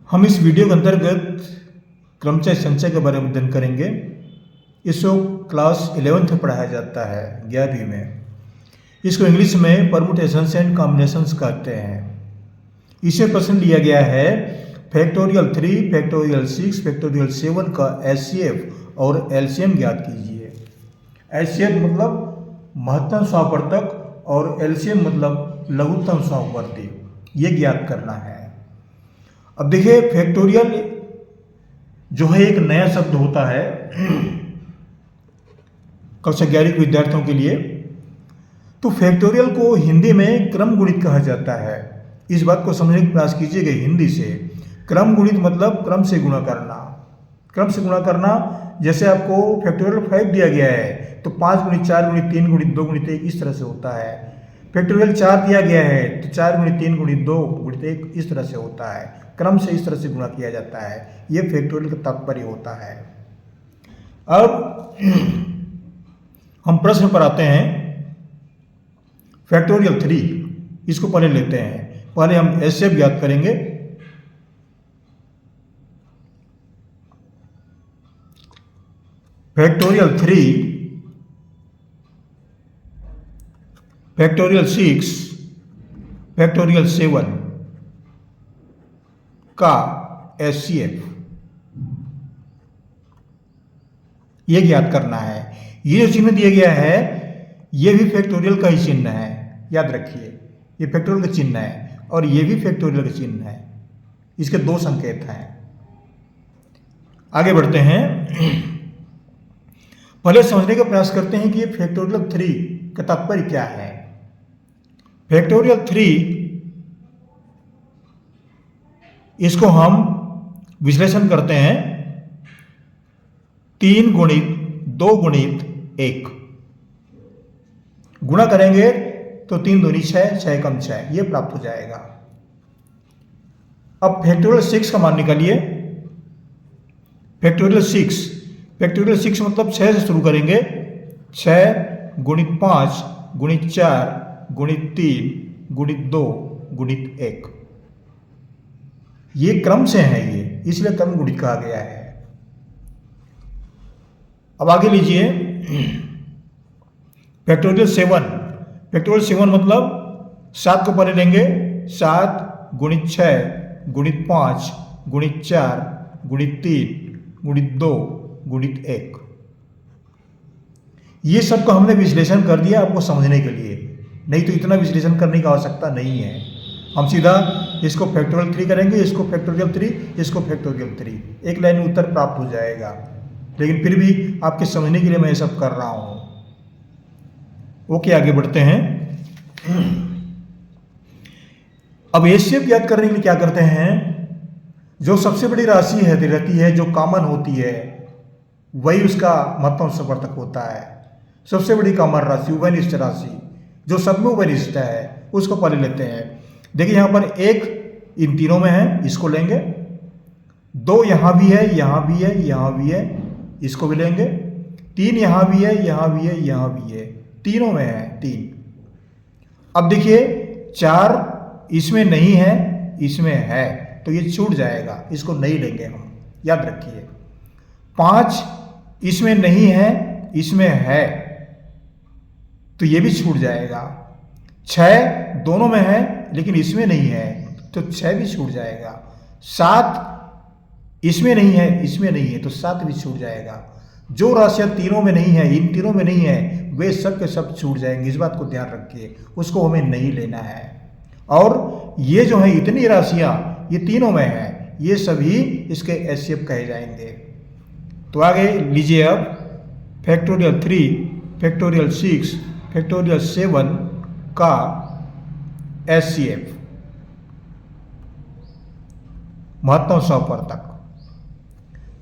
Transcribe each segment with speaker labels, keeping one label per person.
Speaker 1: हम इस वीडियो के अंतर्गत क्रमचय संचय के बारे में अध्ययन करेंगे। इसको क्लास 11th में पढ़ाया जाता है, 11वीं में। इसको इंग्लिश में परमुटेशंस एंड कॉम्बिनेशंस कहते हैं। इसे प्रश्न लिया गया है फैक्टोरियल 3, फैक्टोरियल 6, फैक्टोरियल 7 का एचसीएफ और एलसीएम ज्ञात कीजिए। एचसीएफ मतलब महत्तम समावर्तक और एलसीएम मतलब लघुत्तम समावर्ती, ये ज्ञात करना है। अब देखिए, फैक्टोरियल जो है एक नया शब्द होता है कक्षा 11 के विद्यार्थियों के लिए। तो फैक्टोरियल को हिंदी में क्रम गुणित कहा जाता है। इस बात को समझने का प्रयास कीजिएगा हिंदी से। क्रम गुणित मतलब क्रम से गुणा करना। क्रम से गुणा करना, जैसे आपको फैक्टोरियल 5 दिया गया है तो 5 गुणित 4 गुणित 3 गुणित 2 गुणित 1 इस तरह से होता है। फैक्टोरियल 4 दिया गया है तो 4 गुणित 3 गुणित 2 गुणित 1 इस तरह से होता है। क्रम से इस तरह से गुणा किया जाता है। यह फैक्टोरियल का तात्पर्य होता है। अब हम प्रश्न पर आते हैं। फैक्टोरियल 3 इसको पहले लेते हैं। पहले हम एचसीएफ ज्ञात करेंगे। फैक्टोरियल 3, फैक्टोरियल 6, फैक्टोरियल 7 का एचसीएफ ये ज्ञात करना है। ये जो चिन्ह दिया गया है ये भी फैक्टोरियल का ही चिन्ह है, याद रखिए। ये फैक्टोरियल का चिन्ह है और ये भी फैक्टोरियल का चिन्ह है। इसके दो संकेत हैं। आगे बढ़ते हैं। पहले समझने का प्रयास करते हैं कि ये फैक्टोरियल 3 का तात्पर्य क्या है। फैक्टोरियल 3 इसको हम विश्लेषण करते हैं 3 गुणित 2 गुणित 1 गुणा करेंगे तो 3 दूनी 6, 6 कम 6 ये प्राप्त हो जाएगा। अब फैक्टोरियल 6 का मान निकालिए। फैक्टोरियल 6 मतलब 6 से शुरू करेंगे। 6 गुणित 5 गुणित 4 गुणित 3 गुणित 2 गुणित 1 ये क्रम से है, ये इसलिए क्रम गुणित कहा गया है। अब आगे लीजिए फैक्टोरियल 7। फैक्टोरियल 7 मतलब 7 को पहले लेंगे। 7 गुणित 6 गुणित 5 गुणित 4 गुणित 3 गुणित 2 गुणित 1 ये सब को हमने विश्लेषण कर दिया आपको समझने के लिए। नहीं तो इतना विश्लेषण करने की आवश्यकता नहीं है। हम सीधा इसको फैक्टोरियल 3 करेंगे, इसको फैक्टोरियल 3, इसको फैक्टोरियल 3, एक लाइन में उत्तर प्राप्त हो जाएगा। लेकिन फिर भी आपके समझने के लिए मैं ये सब कर रहा हूं। ओके, आगे बढ़ते हैं। अब एचसीएफ ज्ञात करने के लिए क्या करते हैं, जो सबसे बड़ी राशि है रहती है, जो कॉमन होती है, वही उसका महत्तम समावर्तक होता है। सबसे बड़ी कॉमन राशि, उभयनिष्ठ राशि, जो सब में उभयनिष्ठ है, उसको पहले लेते हैं। देखिए यहां पर 1 इन तीनों में है, इसको लेंगे। 2 यहां भी है, यहां भी है, यहां भी है, इसको भी लेंगे। 3 यहां भी है, यहां भी है, यहां भी है, तीनों में है 3। अब देखिए 4 इसमें नहीं है, इसमें है, तो ये छूट जाएगा, इसको नहीं लेंगे हम, याद रखिए। 5 इसमें नहीं है, इसमें है, तो ये भी छूट जाएगा। 6 दोनों में है लेकिन इसमें नहीं है, तो 6 भी छूट जाएगा। 7 इसमें नहीं है, इसमें नहीं है, तो 7 भी छूट जाएगा। जो राशियां तीनों में नहीं है, इन तीनों में नहीं है, वे सब के सब छूट जाएंगे। इस बात को ध्यान रखिए, उसको हमें नहीं लेना है। और ये जो है इतनी राशियां ये तीनों में है, ये सभी इसके एचसीएफ कहे जाएंगे। तो आगे लीजिए अब फैक्टोरियल 3, फैक्टोरियल 6, फैक्टोरियल 7 का एचसीएफ महत्तम समावर्तक।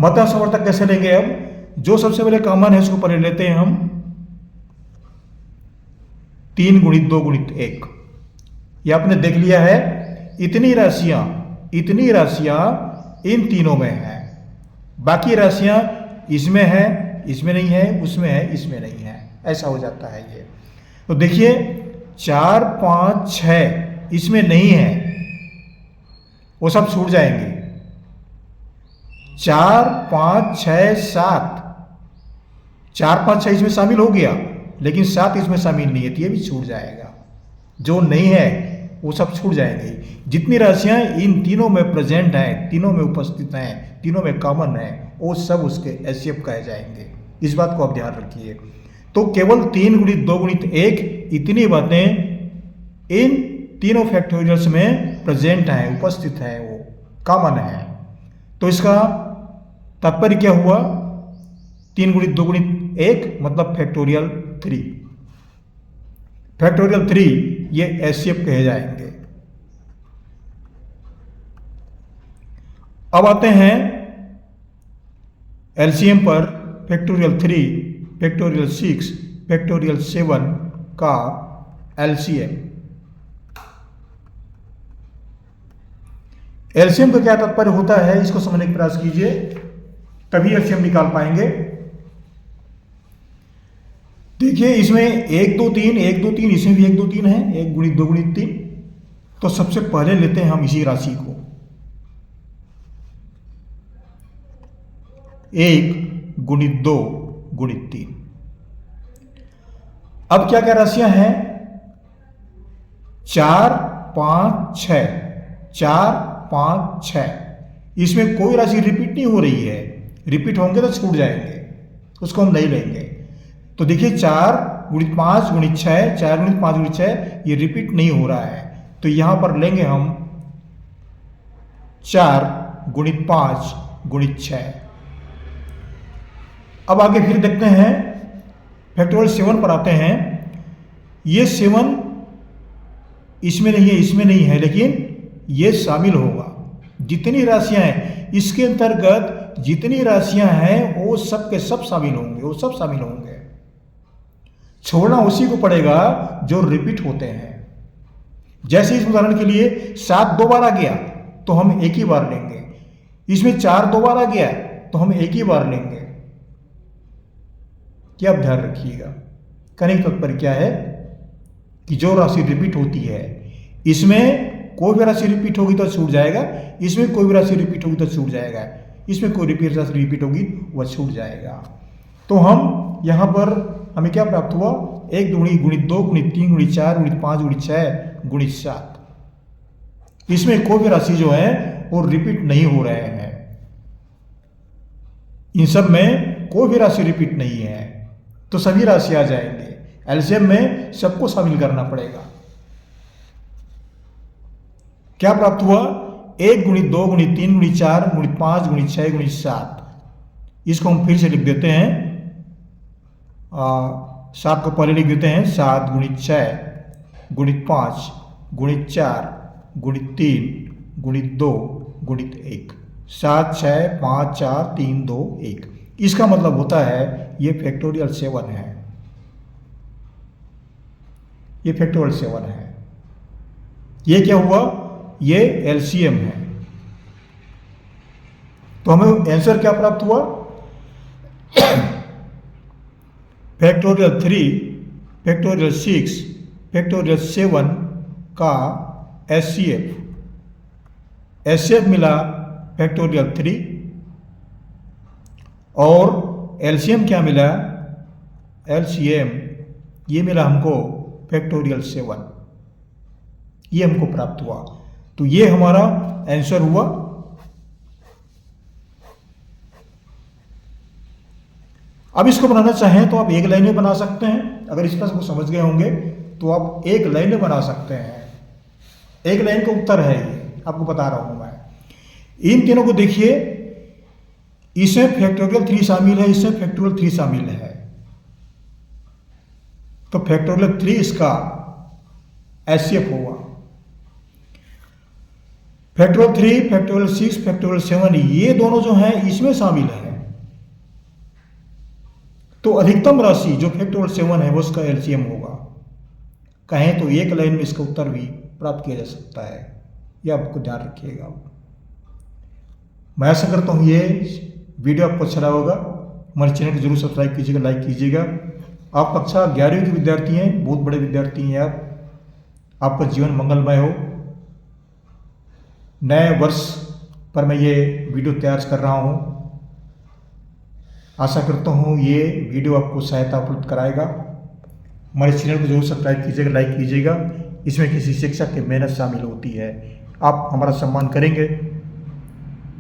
Speaker 1: महत्तम समावर्तक कैसे लेंगे? अब जो सबसे पहले कॉमन है उसको पहले लेते हैं हम। 3 गुणित 2 गुणित 1 ये आपने देख लिया है। इतनी राशियां इन तीनों में है, बाकी राशियां इसमें है, इसमें नहीं है, उसमें है, इसमें नहीं है, ऐसा हो जाता है ये। तो देखिए 4 5 6 इसमें नहीं है, वो सब छूट जाएंगे। 4, 5, 6, 7, 4, 5, 6 इसमें शामिल हो गया, लेकिन 7 इसमें शामिल नहीं है, तो ये भी छूट जाएगा। जो नहीं है वो सब छूट जाएंगे। जितनी राशियां इन तीनों में प्रेजेंट हैं, तीनों में उपस्थित हैं, तीनों में कॉमन है, वो सब उसके एचसीएफ कहे जाएंगे। इस बात को आप ध्यान रखिए। तो केवल 3 गुणित 2 गुणित 1 इतनी बातें इन तीनों फैक्टोरियल्स में प्रेजेंट हैं, उपस्थित हैं, वो कॉमन है। तो इसका तात्पर्य क्या हुआ? 3 गुणित 2 गुणित 1 मतलब फैक्टोरियल 3। फैक्टोरियल 3 ये एचसीएफ कहे जाएंगे। अब आते हैं एलसीएम पर। फैक्टोरियल 3, फैक्टोरियल 6, फैक्टोरियल 7 का एलसीएम। एलसीएम का क्या तात्पर्य होता है, इसको समझने का प्रयास कीजिए, तभी एलसीएम निकाल पाएंगे। देखिए इसमें 1 2 3 1 2 3, इसमें भी 1 2 3 है, 1 गुणित 2 गुणित 3। तो सबसे पहले लेते हैं हम इसी राशि को, 1 गुणित 2 गुणित 3। अब क्या क्या राशियां हैं? 4, 5, 6, 4, 5, 6। इसमें कोई राशि रिपीट नहीं हो रही है, रिपीट होंगे तो छूट जाएंगे, उसको हम नहीं लेंगे। तो देखिए 4 गुणित 5 गुणित 6, 4 गुणित 5 गुणित 6, ये रिपीट नहीं हो रहा है, तो यहां पर लेंगे हम 4 गुणित 5 गुणित 6। अब आगे फिर देखते हैं, फैक्टोरियल 7 पर आते हैं। ये 7 इसमें नहीं है, इसमें नहीं है, लेकिन ये शामिल होगा। जितनी राशियां हैं इसके अंतर्गत, जितनी राशियां हैं वो सब के सब शामिल होंगे, वो सब शामिल होंगे। छोड़ना उसी को पड़ेगा जो रिपीट होते हैं। जैसे इस उदाहरण के लिए 7 2 बार आ गया तो हम एक ही बार लेंगे, इसमें 4 2 बार आ गया तो हम एक ही बार लेंगे। क्या आप ध्यान रखिएगा। कहने का तात्पर्य क्या है कि जो राशि रिपीट होती है, इसमें कोई भी राशि रिपीट होगी तो छूट जाएगा, इसमें कोई भी राशि रिपीट होगी तो छूट जाएगा, इसमें कोई राशि रिपीट होगी वह छूट जाएगा। तो हम यहां पर हमें क्या प्राप्त हुआ? 1 गुणित 2 गुणित 3 गुणित 4 गुणित 5 गुणित 6 गुणित 7। इसमें कोई भी राशि जो है वो रिपीट नहीं हो रहे हैं, इन सब में कोई भी राशि रिपीट नहीं है, तो सभी राशि आ जाएंगे। एलसीएम में सबको शामिल करना पड़ेगा। क्या प्राप्त हुआ? 1 गुणित 2 गुणित 3 गुणित 4 गुणित 5 गुणित 6 गुणित 7। इसको हम फिर से लिख देते हैं, 7 को पहले लिख देते हैं। 7 गुणित 6 गुणित 5 गुणित 4 गुणित 3 गुणित 2 गुणित 1। 7 6 5 4 3 2 1। इसका मतलब होता है ये फैक्टोरियल 7 है, ये फैक्टोरियल 7 है। ये क्या हुआ? ये एलसीएम है। तो हमें आंसर क्या प्राप्त हुआ? फैक्टोरियल 3, फैक्टोरियल 6, फैक्टोरियल 7 का एचसीएफ। एचसीएफ मिला फैक्टोरियल 3 और एलसीएम क्या मिला? एलसीएम ये मिला हमको फैक्टोरियल 7, ये हमको प्राप्त हुआ। तो ये हमारा आंसर हुआ। अब इसको बनाना चाहें तो आप एक लाइन में बना सकते हैं। अगर इस प्रश्न को समझ गए होंगे तो आप एक लाइन में बना सकते हैं। एक लाइन का उत्तर है ये, आपको बता रहा हूं मैं। इन तीनों को देखिए, इसमें फैक्टोरियल 3 शामिल है, इसमें फैक्टोरियल 3 शामिल है, तो फैक्टोरियल 3 इसका एचसीएफ होगा। फैक्टोरियल 3, फैक्टोरियल 6, फैक्टोरियल 7 ये दोनों जो हैं इसमें शामिल है। तो अधिकतम राशि जो फैक्टोरियल 7 है वो उसका एलसीएम होगा। कहें तो एक लाइन में इसका उत्तर भी प्राप्त किया जा सकता है, यह आपको ध्यान रखिएगा। मैं आशा करता हूँ ये वीडियो आपको अच्छा लगा होगा। हमारे चैनल को जरूर सब्सक्राइब कीजिएगा, लाइक कीजिएगा। आप कक्षा 11वीं के विद्यार्थी हैं, बहुत बड़े विद्यार्थी हैं आप। आपका जीवन मंगलमय हो। नए वर्ष पर मैं ये वीडियो तैयार कर रहा हूँ। आशा करता हूँ ये वीडियो आपको सहायता उपलब्ध कराएगा। हमारे चैनल को जरूर सब्सक्राइब कीजिएगा, लाइक कीजिएगा। इसमें किसी शिक्षक की मेहनत शामिल होती है। आप हमारा सम्मान करेंगे,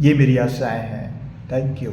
Speaker 1: ये मेरी आशाएं हैं। Thank you.